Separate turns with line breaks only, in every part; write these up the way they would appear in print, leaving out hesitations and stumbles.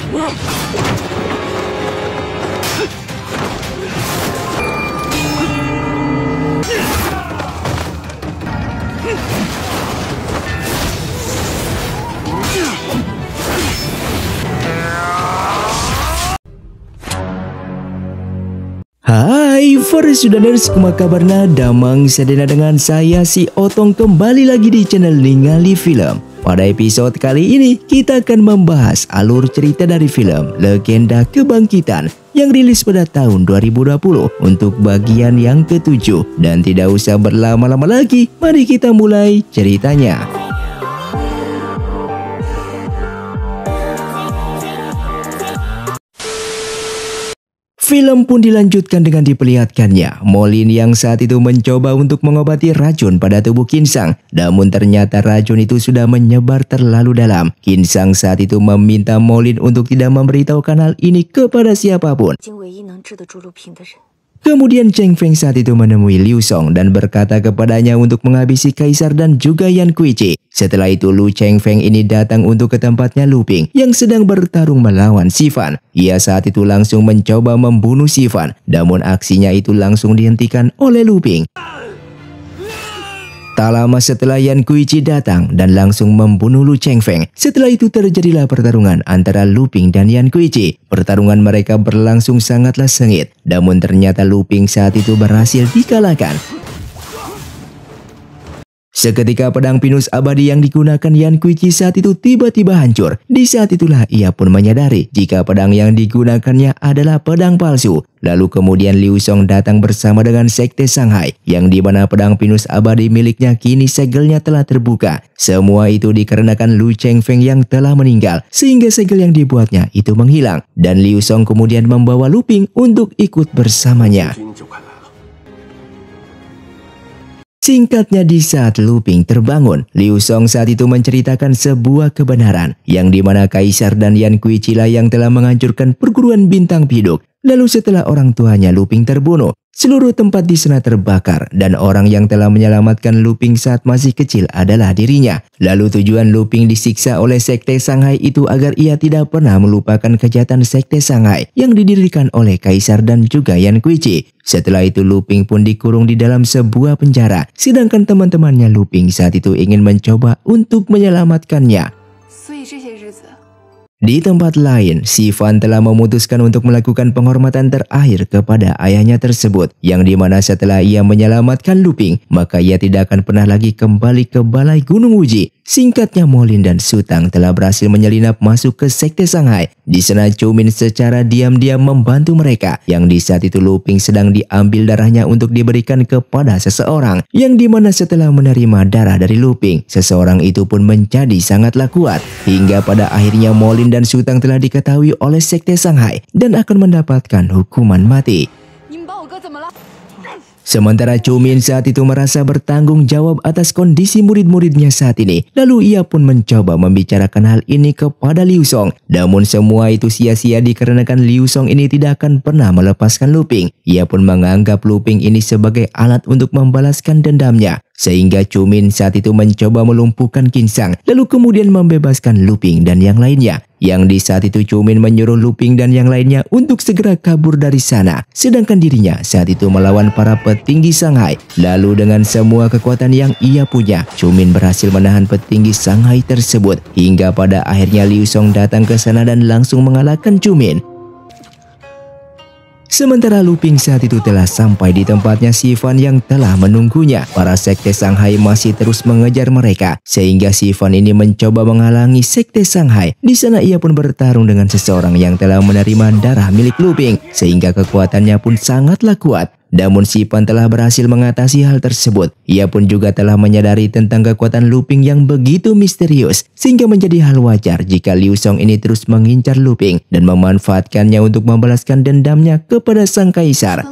Hai para Sudaners, kuma kabarna damang sadena dengan saya si Otong kembali lagi di channel Ningali Film. Pada episode kali ini kita akan membahas alur cerita dari film Legenda Kebangkitan yang rilis pada tahun 2020 untuk bagian yang ke-7. Dan tidak usah berlama-lama lagi, mari kita mulai ceritanya. Film pun dilanjutkan dengan diperlihatkannya Molin yang saat itu mencoba untuk mengobati racun pada tubuh Kinsang. Namun ternyata racun itu sudah menyebar terlalu dalam. Kinsang saat itu meminta Molin untuk tidak memberitahukan hal ini kepada siapapun. Kemudian Cheng Feng saat itu menemui Liu Song dan berkata kepadanya untuk menghabisi Kaisar dan juga Yan Kuichi. Setelah itu Lu Cheng Feng ini datang untuk ke tempatnya Lu Ping yang sedang bertarung melawan Si Fan. Ia saat itu langsung mencoba membunuh Si Fan, namun aksinya itu langsung dihentikan oleh Lu Ping. Tak lama setelah Yan Kuichi datang dan langsung membunuh Lu Cheng Feng. Setelah itu terjadilah pertarungan antara Lu Ping dan Yan Kuichi. Pertarungan mereka berlangsung sangatlah sengit. Namun ternyata Lu Ping saat itu berhasil dikalahkan. Seketika pedang pinus abadi yang digunakan Yan Kuichi saat itu tiba-tiba hancur. Di saat itulah ia pun menyadari jika pedang yang digunakannya adalah pedang palsu. Lalu kemudian Liu Song datang bersama dengan Sekte Shanghai yang dimana pedang pinus abadi miliknya kini segelnya telah terbuka. Semua itu dikarenakan Lu Cheng Feng yang telah meninggal sehingga segel yang dibuatnya itu menghilang. Dan Liu Song kemudian membawa Lu Ping untuk ikut bersamanya. Singkatnya di saat Lu Ping terbangun, Liu Song saat itu menceritakan sebuah kebenaran yang dimana Kaisar dan Yan Kuichi lah yang telah menghancurkan perguruan bintang biduk. Lalu setelah orang tuanya Lu Ping terbunuh, seluruh tempat di sana terbakar dan orang yang telah menyelamatkan Lu Ping saat masih kecil adalah dirinya. Lalu tujuan Lu Ping disiksa oleh Sekte Shanghai itu agar ia tidak pernah melupakan kejahatan Sekte Shanghai yang didirikan oleh Kaisar dan juga Yan Kuichi. Setelah itu Lu Ping pun dikurung di dalam sebuah penjara, sedangkan teman-temannya Lu Ping saat itu ingin mencoba untuk menyelamatkannya. Di tempat lain, Si Fan telah memutuskan untuk melakukan penghormatan terakhir kepada ayahnya tersebut, yang dimana setelah ia menyelamatkan Lu Ping, maka ia tidak akan pernah lagi kembali ke Balai Gunung Wuji. Singkatnya Molin dan Su Tang telah berhasil menyelinap masuk ke Sekte Shanghai. Di sana Chu Min secara diam-diam membantu mereka, yang di saat itu Lu Ping sedang diambil darahnya untuk diberikan kepada seseorang, yang dimana setelah menerima darah dari Lu Ping, seseorang itu pun menjadi sangatlah kuat, hingga pada akhirnya Molin dan Su Tang telah diketahui oleh Sekte Shanghai dan akan mendapatkan hukuman mati. Sementara Chu Min saat itu merasa bertanggung jawab atas kondisi murid-muridnya saat ini. Lalu ia pun mencoba membicarakan hal ini kepada Liu Song. Namun semua itu sia-sia dikarenakan Liu Song ini tidak akan pernah melepaskan Lu Ping. Ia pun menganggap Lu Ping ini sebagai alat untuk membalaskan dendamnya. Sehingga Chu Min saat itu mencoba melumpuhkan Kinsang, lalu kemudian membebaskan Lu Ping dan yang lainnya. Yang di saat itu Chu Min menyuruh Lu Ping dan yang lainnya untuk segera kabur dari sana. Sedangkan dirinya saat itu melawan para petinggi Shanghai. Lalu dengan semua kekuatan yang ia punya, Chu Min berhasil menahan petinggi Shanghai tersebut. Hingga pada akhirnya Liu Song datang ke sana dan langsung mengalahkan Chu Min. Sementara Lu Ping saat itu telah sampai di tempatnya Si Fan yang telah menunggunya. Para Sekte Shanghai masih terus mengejar mereka, sehingga Si Fan ini mencoba menghalangi Sekte Shanghai. Di sana ia pun bertarung dengan seseorang yang telah menerima darah milik Lu Ping, sehingga kekuatannya pun sangatlah kuat. Namun Si Fan telah berhasil mengatasi hal tersebut. Ia pun juga telah menyadari tentang kekuatan Lu Ping yang begitu misterius, sehingga menjadi hal wajar jika Liu Song ini terus mengincar Lu Ping dan memanfaatkannya untuk membalaskan dendamnya kepada sang kaisar.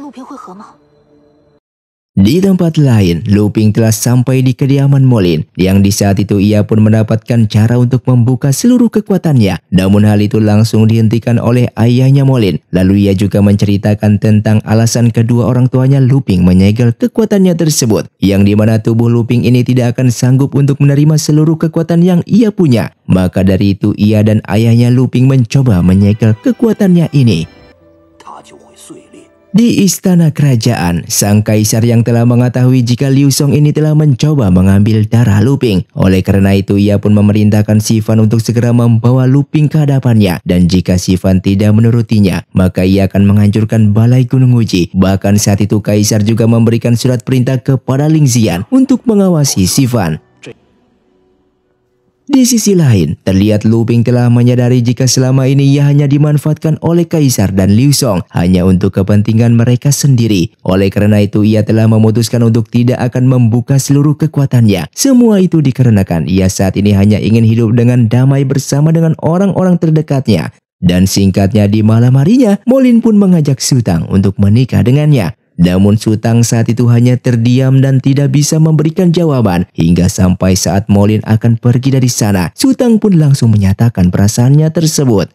Di tempat lain, Lu Ping telah sampai di kediaman Molin, yang di saat itu ia pun mendapatkan cara untuk membuka seluruh kekuatannya. Namun hal itu langsung dihentikan oleh ayahnya Molin. Lalu ia juga menceritakan tentang alasan kedua orang tuanya Lu Ping menyegel kekuatannya tersebut, yang dimana tubuh Lu Ping ini tidak akan sanggup untuk menerima seluruh kekuatan yang ia punya. Maka dari itu ia dan ayahnya Lu Ping mencoba menyegel kekuatannya ini. Di istana kerajaan, sang kaisar yang telah mengetahui jika Liu Song ini telah mencoba mengambil darah Lu Ping. Oleh karena itu ia pun memerintahkan Si Fan untuk segera membawa Lu Ping ke hadapannya. Dan jika Si Fan tidak menurutinya, maka ia akan menghancurkan balai Gunung Uji. Bahkan saat itu kaisar juga memberikan surat perintah kepada Ling Xian untuk mengawasi Si Fan. Di sisi lain, terlihat Lu Ping telah menyadari jika selama ini ia hanya dimanfaatkan oleh kaisar dan Liu Song hanya untuk kepentingan mereka sendiri. Oleh karena itu ia telah memutuskan untuk tidak akan membuka seluruh kekuatannya. Semua itu dikarenakan ia saat ini hanya ingin hidup dengan damai bersama dengan orang-orang terdekatnya. Dan singkatnya di malam harinya, Molin pun mengajak Su Tang untuk menikah dengannya. Namun Su Tang saat itu hanya terdiam dan tidak bisa memberikan jawaban hingga sampai saat Molin akan pergi dari sana. Su Tang pun langsung menyatakan perasaannya tersebut.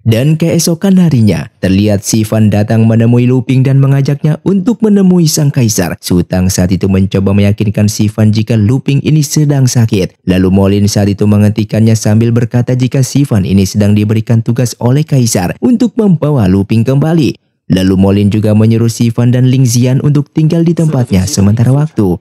Dan keesokan harinya, terlihat Si Fan datang menemui Lu Ping dan mengajaknya untuk menemui sang kaisar. Su Tang saat itu mencoba meyakinkan Si Fan jika Lu Ping ini sedang sakit. Lalu Molin saat itu menghentikannya sambil berkata jika Si Fan ini sedang diberikan tugas oleh kaisar untuk membawa Lu Ping kembali. Lalu Molin juga menyuruh Si Fan dan Ling Xian untuk tinggal di tempatnya sementara waktu.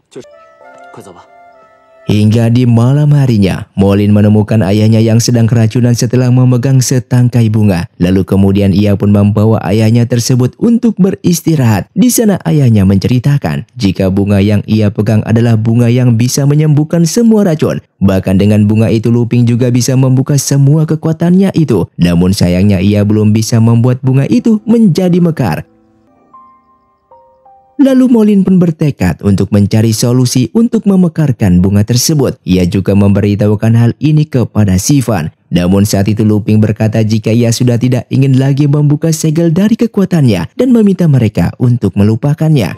Hingga di malam harinya, Molin menemukan ayahnya yang sedang keracunan setelah memegang setangkai bunga. Lalu kemudian ia pun membawa ayahnya tersebut untuk beristirahat. Di sana ayahnya menceritakan jika bunga yang ia pegang adalah bunga yang bisa menyembuhkan semua racun. Bahkan dengan bunga itu Lu Ping juga bisa membuka semua kekuatannya itu. Namun sayangnya ia belum bisa membuat bunga itu menjadi mekar. Lalu Molin pun bertekad untuk mencari solusi untuk memekarkan bunga tersebut. Ia juga memberitahukan hal ini kepada Si Fan. Namun saat itu Lu Ping berkata jika ia sudah tidak ingin lagi membuka segel dari kekuatannya dan meminta mereka untuk melupakannya.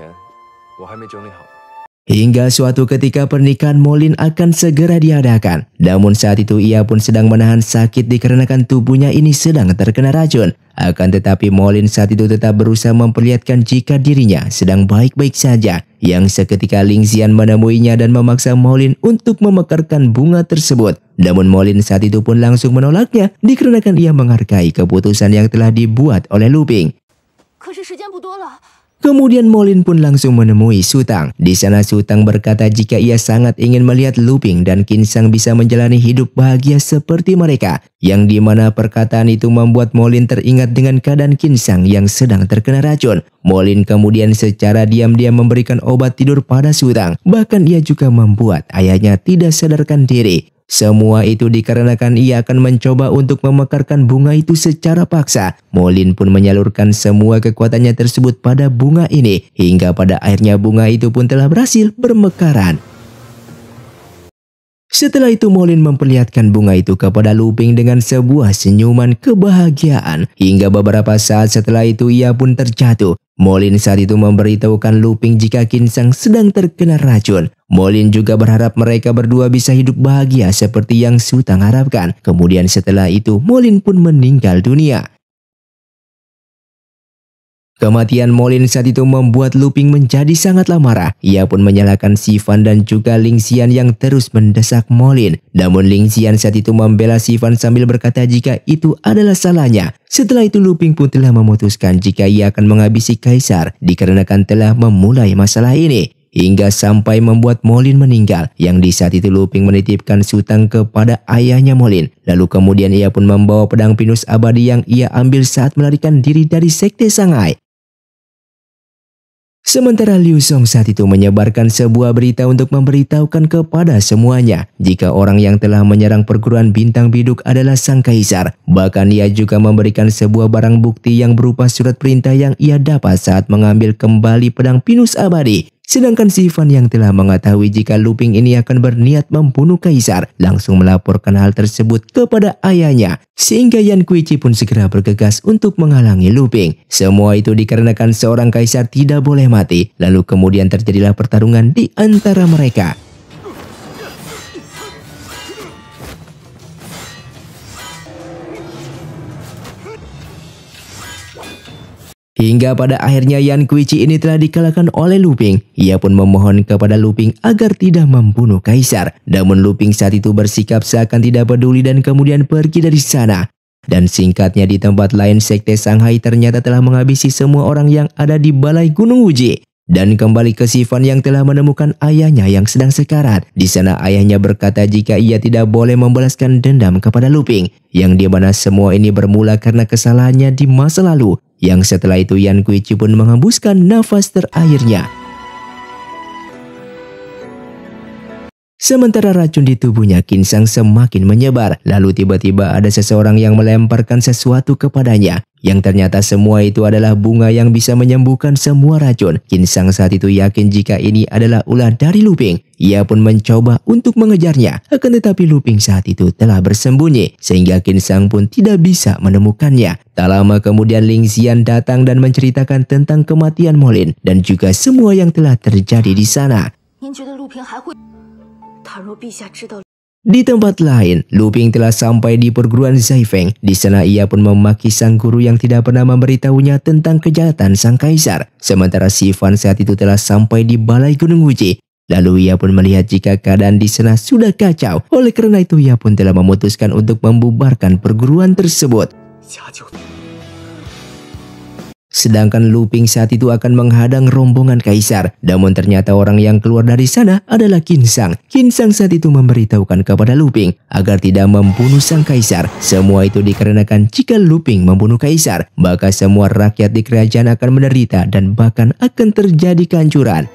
Hingga suatu ketika pernikahan Molin akan segera diadakan. Namun saat itu ia pun sedang menahan sakit dikarenakan tubuhnya ini sedang terkena racun. Akan tetapi Molin saat itu tetap berusaha memperlihatkan jika dirinya sedang baik-baik saja. Yang seketika Ling Xian menemuinya dan memaksa Molin untuk memekarkan bunga tersebut. Namun Molin saat itu pun langsung menolaknya dikarenakan ia menghargai keputusan yang telah dibuat oleh Lu Ping. Kemudian Molin pun langsung menemui Su Tang. Di sana Su Tang berkata jika ia sangat ingin melihat Lu Ping dan Qin Shang bisa menjalani hidup bahagia seperti mereka. Yang dimana perkataan itu membuat Molin teringat dengan keadaan Qin Shang yang sedang terkena racun. Molin kemudian secara diam-diam memberikan obat tidur pada Su Tang. Bahkan ia juga membuat ayahnya tidak sadarkan diri. Semua itu dikarenakan ia akan mencoba untuk memekarkan bunga itu secara paksa. Molin pun menyalurkan semua kekuatannya tersebut pada bunga ini. Hingga pada akhirnya bunga itu pun telah berhasil bermekaran. Setelah itu Molin memperlihatkan bunga itu kepada Lu Ping dengan sebuah senyuman kebahagiaan. Hingga beberapa saat setelah itu ia pun terjatuh. Molin saat itu memberitahukan Lu Ping jika Qin Shang sedang terkena racun. Molin juga berharap mereka berdua bisa hidup bahagia seperti yang Su Tang harapkan. Kemudian setelah itu Molin pun meninggal dunia. Kematian Molin saat itu membuat Lu Ping menjadi sangatlah marah. Ia pun menyalahkan Si Fan dan juga Ling Xian yang terus mendesak Molin. Namun Ling Xian saat itu membela Si Fan sambil berkata jika itu adalah salahnya. Setelah itu Lu Ping pun telah memutuskan jika ia akan menghabisi kaisar dikarenakan telah memulai masalah ini. Hingga sampai membuat Molin meninggal. Yang di saat itu Lu Ping menitipkan Su Tang kepada ayahnya Molin. Lalu kemudian ia pun membawa pedang pinus abadi yang ia ambil saat melarikan diri dari sekte Shanghai. Sementara Liu Song saat itu menyebarkan sebuah berita untuk memberitahukan kepada semuanya jika orang yang telah menyerang perguruan bintang biduk adalah sang kaisar. Bahkan ia juga memberikan sebuah barang bukti yang berupa surat perintah yang ia dapat saat mengambil kembali pedang pinus abadi. Sedangkan si Fan yang telah mengetahui jika Luping ini akan berniat membunuh kaisar langsung melaporkan hal tersebut kepada ayahnya. Sehingga Yan Kuichi pun segera bergegas untuk menghalangi Luping. Semua itu dikarenakan seorang kaisar tidak boleh mati. Lalu kemudian terjadilah pertarungan di antara mereka. Hingga pada akhirnya Yan Kuichi ini telah dikalahkan oleh Luping. Ia pun memohon kepada Luping agar tidak membunuh kaisar. Namun Luping saat itu bersikap seakan tidak peduli dan kemudian pergi dari sana. Dan singkatnya di tempat lain Sekte Shanghai ternyata telah menghabisi semua orang yang ada di Balai Gunung Wuji. Dan kembali ke si Fan yang telah menemukan ayahnya yang sedang sekarat. Di sana ayahnya berkata jika ia tidak boleh membalaskan dendam kepada Luping. Yang di mana semua ini bermula karena kesalahannya di masa lalu. Yang setelah itu Yan Kuichi pun menghembuskan nafas terakhirnya. Sementara racun di tubuhnya Qinshan semakin menyebar. Lalu tiba-tiba ada seseorang yang melemparkan sesuatu kepadanya. Yang ternyata semua itu adalah bunga yang bisa menyembuhkan semua racun. Qinshan saat itu yakin jika ini adalah ulah dari Luping. Ia pun mencoba untuk mengejarnya. Akan tetapi Luping saat itu telah bersembunyi. Sehingga Qinshan pun tidak bisa menemukannya. Tak lama kemudian Ling Xian datang dan menceritakan tentang kematian Molin. Dan juga semua yang telah terjadi di sana. Di tempat lain, Luping telah sampai di perguruan Zaifeng. Di sana ia pun memaki sang guru yang tidak pernah memberitahunya tentang kejahatan sang kaisar. Sementara si Fan saat itu telah sampai di Balai Gunung Wuji. Lalu ia pun melihat jika keadaan di sana sudah kacau. Oleh karena itu ia pun telah memutuskan untuk membubarkan perguruan tersebut. Sedangkan Luping saat itu akan menghadang rombongan kaisar. Namun ternyata orang yang keluar dari sana adalah Qinshan. Qinshan saat itu memberitahukan kepada Luping agar tidak membunuh sang kaisar. Semua itu dikarenakan jika Luping membunuh kaisar, maka semua rakyat di kerajaan akan menderita dan bahkan akan terjadi kehancuran.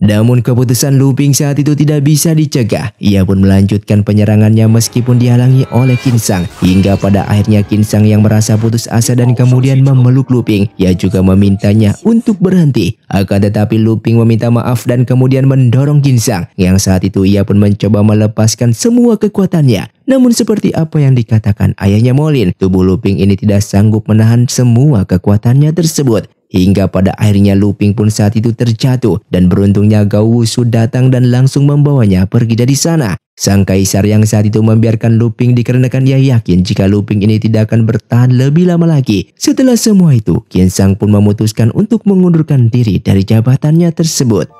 Namun keputusan Luping saat itu tidak bisa dicegah. Ia pun melanjutkan penyerangannya meskipun dihalangi oleh Qinshan. Hingga pada akhirnya Qinshan yang merasa putus asa dan kemudian memeluk Luping. Ia juga memintanya untuk berhenti. Akan tetapi Luping meminta maaf dan kemudian mendorong Qinshan. Yang saat itu ia pun mencoba melepaskan semua kekuatannya. Namun seperti apa yang dikatakan ayahnya Molin, tubuh Luping ini tidak sanggup menahan semua kekuatannya tersebut. Hingga pada akhirnya Luping pun saat itu terjatuh dan beruntungnya Gao Wushu datang dan langsung membawanya pergi dari sana. Sang kaisar yang saat itu membiarkan Luping dikarenakan ia yakin jika Luping ini tidak akan bertahan lebih lama lagi. Setelah semua itu, Qinshan pun memutuskan untuk mengundurkan diri dari jabatannya tersebut.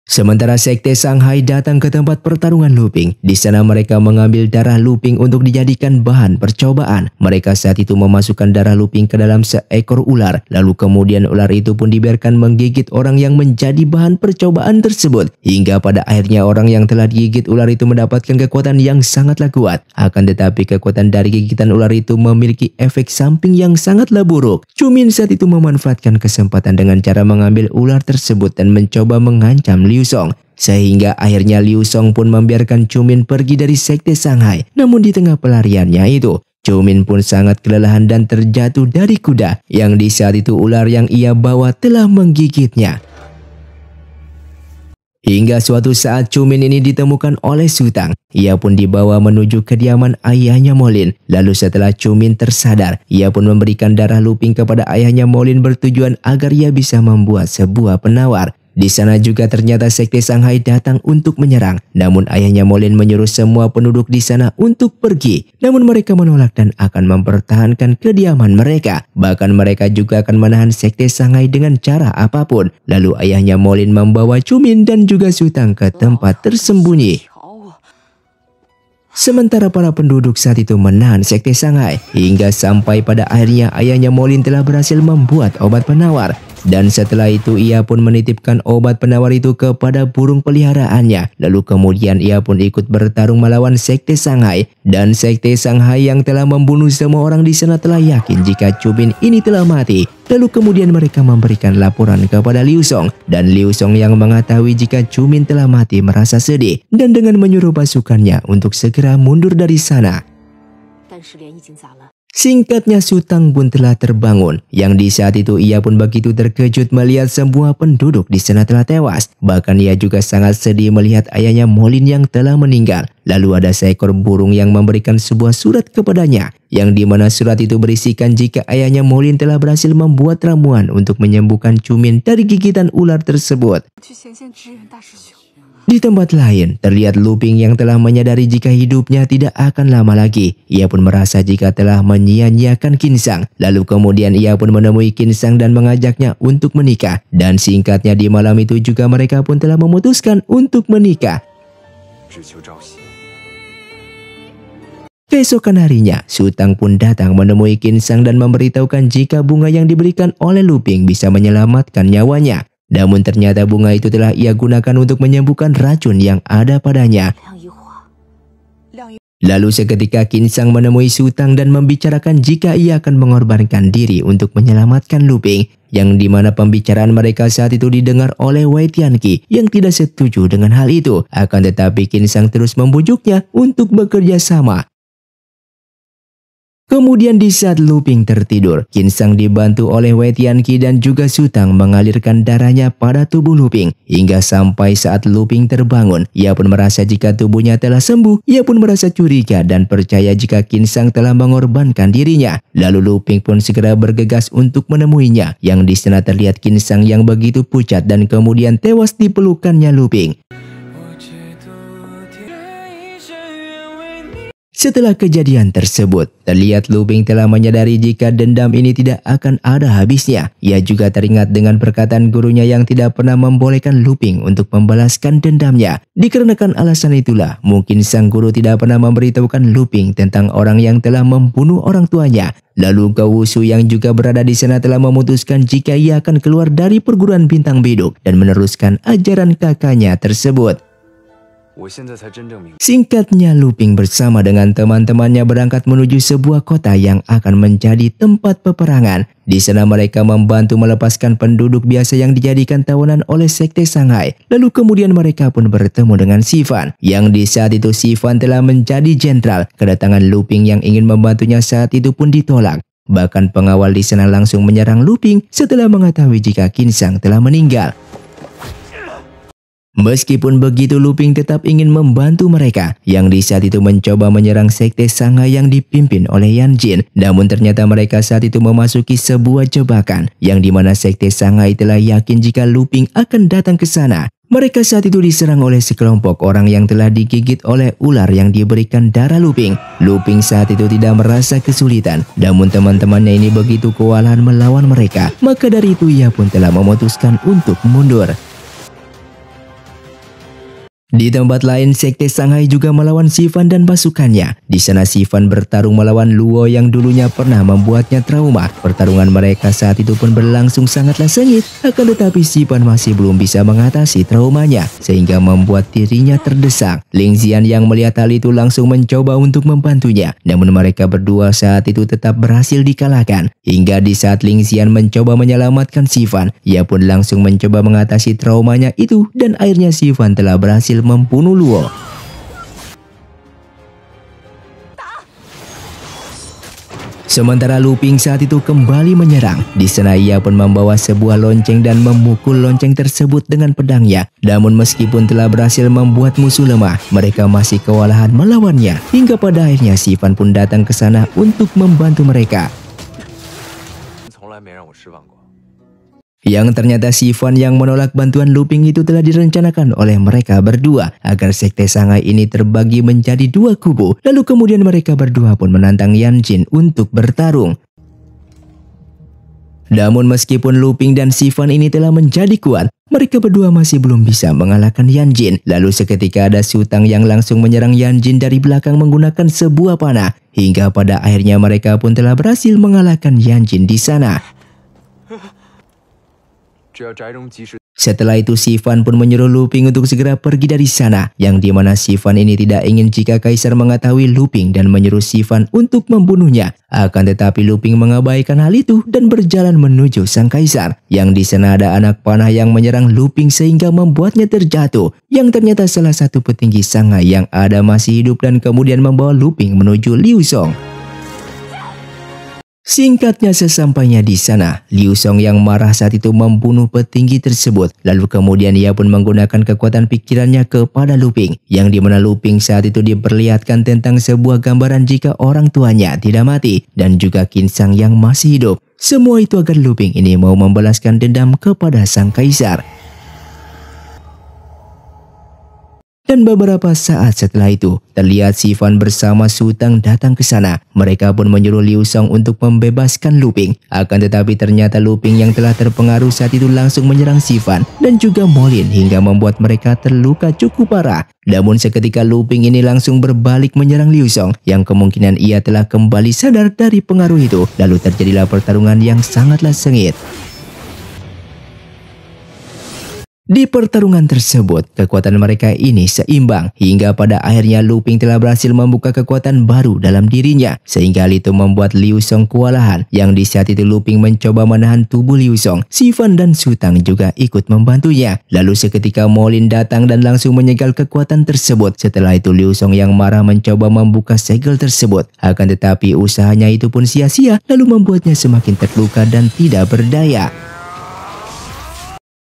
Sementara Sekte Shanghai datang ke tempat pertarungan Luping. Di sana mereka mengambil darah Luping untuk dijadikan bahan percobaan. Mereka saat itu memasukkan darah Luping ke dalam seekor ular. Lalu kemudian ular itu pun dibiarkan menggigit orang yang menjadi bahan percobaan tersebut. Hingga pada akhirnya orang yang telah digigit ular itu mendapatkan kekuatan yang sangatlah kuat. Akan tetapi kekuatan dari gigitan ular itu memiliki efek samping yang sangatlah buruk. Chumin saat itu memanfaatkan kesempatan dengan cara mengambil ular tersebut dan mencoba mengancam Liu Song. Sehingga akhirnya Liu Song pun membiarkan Chumin pergi dari Sekte Shanghai. Namun di tengah pelariannya itu, Chumin pun sangat kelelahan dan terjatuh dari kuda. Yang di saat itu ular yang ia bawa telah menggigitnya. Hingga suatu saat Chumin ini ditemukan oleh Sutang. Ia pun dibawa menuju kediaman ayahnya Molin. Lalu setelah Chumin tersadar, ia pun memberikan darah Luping kepada ayahnya Molin bertujuan agar ia bisa membuat sebuah penawar. Di sana juga ternyata Sekte Shanghai datang untuk menyerang. Namun ayahnya Molin menyuruh semua penduduk di sana untuk pergi. Namun mereka menolak dan akan mempertahankan kediaman mereka. Bahkan mereka juga akan menahan Sekte Shanghai dengan cara apapun. Lalu ayahnya Molin membawa Chumin dan juga Sutang ke tempat tersembunyi. Sementara para penduduk saat itu menahan Sekte Shanghai. Hingga sampai pada akhirnya ayahnya Molin telah berhasil membuat obat penawar. Dan setelah itu ia pun menitipkan obat penawar itu kepada burung peliharaannya. Lalu kemudian ia pun ikut bertarung melawan Sekte Shanghai. Dan Sekte Shanghai yang telah membunuh semua orang di sana telah yakin jika Chumin ini telah mati. Lalu kemudian mereka memberikan laporan kepada Liu Song. Dan Liu Song yang mengetahui jika Chumin telah mati merasa sedih. Dan dengan menyuruh pasukannya untuk segera mundur dari sana. Singkatnya Su Tang pun telah terbangun, yang di saat itu ia pun begitu terkejut melihat semua penduduk di sana telah tewas. Bahkan ia juga sangat sedih melihat ayahnya Molin yang telah meninggal. Lalu ada seekor burung yang memberikan sebuah surat kepadanya, yang dimana surat itu berisikan jika ayahnya Molin telah berhasil membuat ramuan untuk menyembuhkan Cumin dari gigitan ular tersebut. Di tempat lain, terlihat Luping yang telah menyadari jika hidupnya tidak akan lama lagi. Ia pun merasa jika telah menyia-nyiakan Qinsang. Lalu kemudian ia pun menemui Qinsang dan mengajaknya untuk menikah. Dan singkatnya di malam itu juga mereka pun telah memutuskan untuk menikah. Keesokan harinya, Su Tang pun datang menemui Qinsang dan memberitahukan jika bunga yang diberikan oleh Luping bisa menyelamatkan nyawanya. Namun ternyata bunga itu telah ia gunakan untuk menyembuhkan racun yang ada padanya. Lalu seketika Qinsang menemui Su Tang dan membicarakan jika ia akan mengorbankan diri untuk menyelamatkan Luping, yang dimana pembicaraan mereka saat itu didengar oleh Wei Tianqi yang tidak setuju dengan hal itu. Akan tetapi Qinsang terus membujuknya untuk bekerja sama. Kemudian di saat Luping tertidur, Qinsang dibantu oleh Wei Tianqi dan juga Su Tang mengalirkan darahnya pada tubuh Luping. Hingga sampai saat Luping terbangun, ia pun merasa jika tubuhnya telah sembuh. Ia pun merasa curiga dan percaya jika Qinsang telah mengorbankan dirinya. Lalu Luping pun segera bergegas untuk menemuinya, yang di sana terlihat Qinsang yang begitu pucat dan kemudian tewas di pelukannya Luping. Setelah kejadian tersebut, terlihat Luping telah menyadari jika dendam ini tidak akan ada habisnya. Ia juga teringat dengan perkataan gurunya yang tidak pernah membolehkan Luping untuk membalaskan dendamnya. Dikarenakan alasan itulah, mungkin sang guru tidak pernah memberitahukan Luping tentang orang yang telah membunuh orang tuanya. Lalu Gao Wusu yang juga berada di sana telah memutuskan jika ia akan keluar dari perguruan bintang biduk dan meneruskan ajaran kakaknya tersebut. Singkatnya, Luping bersama dengan teman-temannya berangkat menuju sebuah kota yang akan menjadi tempat peperangan. Di sana mereka membantu melepaskan penduduk biasa yang dijadikan tawanan oleh Sekte Shanghai. Lalu kemudian mereka pun bertemu dengan Sifan, yang di saat itu Sifan telah menjadi jenderal. Kedatangan Luping yang ingin membantunya saat itu pun ditolak. Bahkan pengawal di sana langsung menyerang Luping setelah mengetahui jika Qinsang telah meninggal. Meskipun begitu, Luping tetap ingin membantu mereka, yang di saat itu mencoba menyerang Sekte Shanghai yang dipimpin oleh Yan Jin. Namun ternyata mereka saat itu memasuki sebuah jebakan, yang dimana Sekte Shanghai telah yakin jika Luping akan datang ke sana. Mereka saat itu diserang oleh sekelompok orang yang telah digigit oleh ular yang diberikan darah Luping. Luping saat itu tidak merasa kesulitan, namun teman-temannya ini begitu kewalahan melawan mereka. Maka dari itu ia pun telah memutuskan untuk mundur. Di tempat lain, Sekte Shanghai juga melawan Sifan dan pasukannya. Di sana Sifan bertarung melawan Luo yang dulunya pernah membuatnya trauma. Pertarungan mereka saat itu pun berlangsung sangatlah sengit. Akan tetapi Sifan masih belum bisa mengatasi traumanya, sehingga membuat dirinya terdesak. Ling Xian yang melihat hal itu langsung mencoba untuk membantunya. Namun mereka berdua saat itu tetap berhasil dikalahkan. Hingga di saat Ling Xian mencoba menyelamatkan Sifan, ia pun langsung mencoba mengatasi traumanya itu, dan akhirnya Sifan telah berhasil membunuh Luo. Sementara Luping saat itu kembali menyerang. Di sana ia pun membawa sebuah lonceng dan memukul lonceng tersebut dengan pedangnya. Namun meskipun telah berhasil membuat musuh lemah, mereka masih kewalahan melawannya. Hingga pada akhirnya Sifan pun datang ke sana untuk membantu mereka. Yang ternyata Sifan yang menolak bantuan Luping itu telah direncanakan oleh mereka berdua agar Sekte Shanghai ini terbagi menjadi dua kubu. Lalu kemudian mereka berdua pun menantang Yan Jin untuk bertarung. Namun meskipun Luping dan Sifan ini telah menjadi kuat, mereka berdua masih belum bisa mengalahkan Yan Jin. Lalu seketika ada Su Tang yang langsung menyerang Yan Jin dari belakang menggunakan sebuah panah. Hingga pada akhirnya mereka pun telah berhasil mengalahkan Yan Jin di sana. Setelah itu Sifan pun menyuruh Luping untuk segera pergi dari sana, yang dimana Sifan ini tidak ingin jika Kaisar mengetahui Luping dan menyuruh Sifan untuk membunuhnya. Akan tetapi Luping mengabaikan hal itu dan berjalan menuju sang Kaisar, yang di sana ada anak panah yang menyerang Luping sehingga membuatnya terjatuh, yang ternyata salah satu petinggi Shanghai yang ada masih hidup dan kemudian membawa Luping menuju Liu Song. Singkatnya sesampainya di sana, Liu Song yang marah saat itu membunuh petinggi tersebut. Lalu kemudian ia pun menggunakan kekuatan pikirannya kepada Lu Ping. Yang dimana Lu Ping saat itu diperlihatkan tentang sebuah gambaran jika orang tuanya tidak mati dan juga Qin Shang yang masih hidup. Semua itu agar Lu Ping ini mau membalaskan dendam kepada sang kaisar. Dan beberapa saat setelah itu, terlihat Si Fan bersama Su Tang datang ke sana. Mereka pun menyuruh Liu Song untuk membebaskan Lu Ping. Akan tetapi ternyata Lu Ping yang telah terpengaruh saat itu langsung menyerang Si Fan dan juga Mo Lin hingga membuat mereka terluka cukup parah. Namun seketika Lu Ping ini langsung berbalik menyerang Liu Song yang kemungkinan ia telah kembali sadar dari pengaruh itu. Lalu terjadilah pertarungan yang sangatlah sengit. Di pertarungan tersebut, kekuatan mereka ini seimbang hingga pada akhirnya Lu Ping telah berhasil membuka kekuatan baru dalam dirinya sehingga hal itu membuat Liu Song kewalahan. Yang di saat itu Lu Ping mencoba menahan tubuh Liu Song, Si Fan dan Su Tang juga ikut membantunya. Lalu seketika Mo Lin datang dan langsung menyegal kekuatan tersebut. Setelah itu Liu Song yang marah mencoba membuka segel tersebut. Akan tetapi usahanya itu pun sia-sia lalu membuatnya semakin terluka dan tidak berdaya.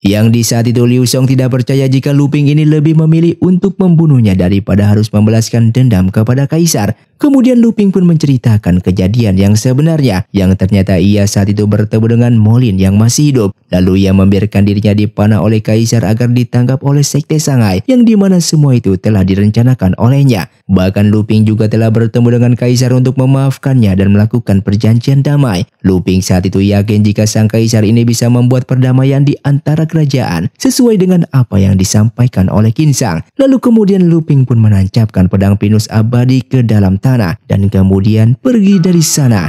Yang di saat itu Liu Song tidak percaya jika Lu Ping ini lebih memilih untuk membunuhnya daripada harus membalaskan dendam kepada kaisar. Kemudian Lu Ping pun menceritakan kejadian yang sebenarnya, yang ternyata ia saat itu bertemu dengan Mo Lin yang masih hidup. Lalu ia membiarkan dirinya dipanah oleh kaisar agar ditangkap oleh sekte Shanghai, yang dimana semua itu telah direncanakan olehnya. Bahkan Lu Ping juga telah bertemu dengan kaisar untuk memaafkannya dan melakukan perjanjian damai. Lu Ping saat itu yakin jika sang kaisar ini bisa membuat perdamaian di antara kerajaan sesuai dengan apa yang disampaikan oleh Qin Shang. Lalu kemudian Lu Ping pun menancapkan pedang pinus abadi ke dalam tanah dan kemudian pergi dari sana.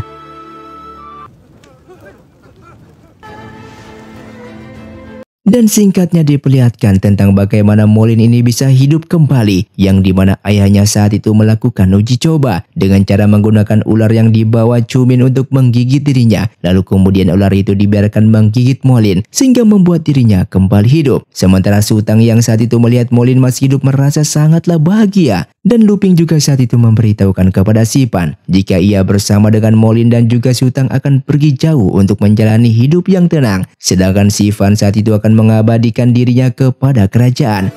Dan singkatnya diperlihatkan tentang bagaimana Mo Lin ini bisa hidup kembali, yang dimana ayahnya saat itu melakukan uji coba dengan cara menggunakan ular yang dibawa Chumin untuk menggigit dirinya. Lalu kemudian ular itu dibiarkan menggigit Mo Lin sehingga membuat dirinya kembali hidup. Sementara Su Tang yang saat itu melihat Mo Lin masih hidup merasa sangatlah bahagia. Dan Lu Ping juga saat itu memberitahukan kepada Si Fan jika ia bersama dengan Mo Lin dan juga Su Tang akan pergi jauh untuk menjalani hidup yang tenang. Sedangkan Si Fan saat itu akan mengabadikan dirinya kepada kerajaan.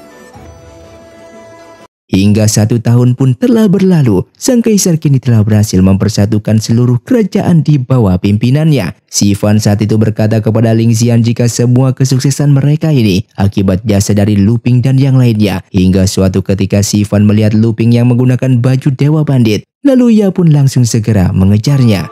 Hingga 1 tahun pun telah berlalu, sang kaisar kini telah berhasil mempersatukan seluruh kerajaan di bawah pimpinannya. Si Fan saat itu berkata kepada Ling Xian jika semua kesuksesan mereka ini akibat jasa dari Lu Ping dan yang lainnya. Hingga suatu ketika Si Fan melihat Lu Ping yang menggunakan baju Dewa Bandit, lalu ia pun langsung segera mengejarnya.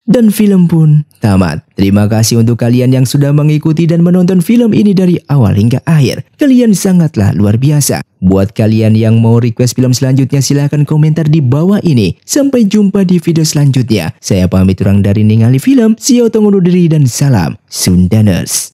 Dan film pun tamat. Terima kasih untuk kalian yang sudah mengikuti dan menonton film ini dari awal hingga akhir. Kalian sangatlah luar biasa. Buat kalian yang mau request film selanjutnya silahkan komentar di bawah ini. Sampai jumpa di video selanjutnya. Saya pamit urang dari Ningali Film. See you, tunggu diri dan salam Sundaners.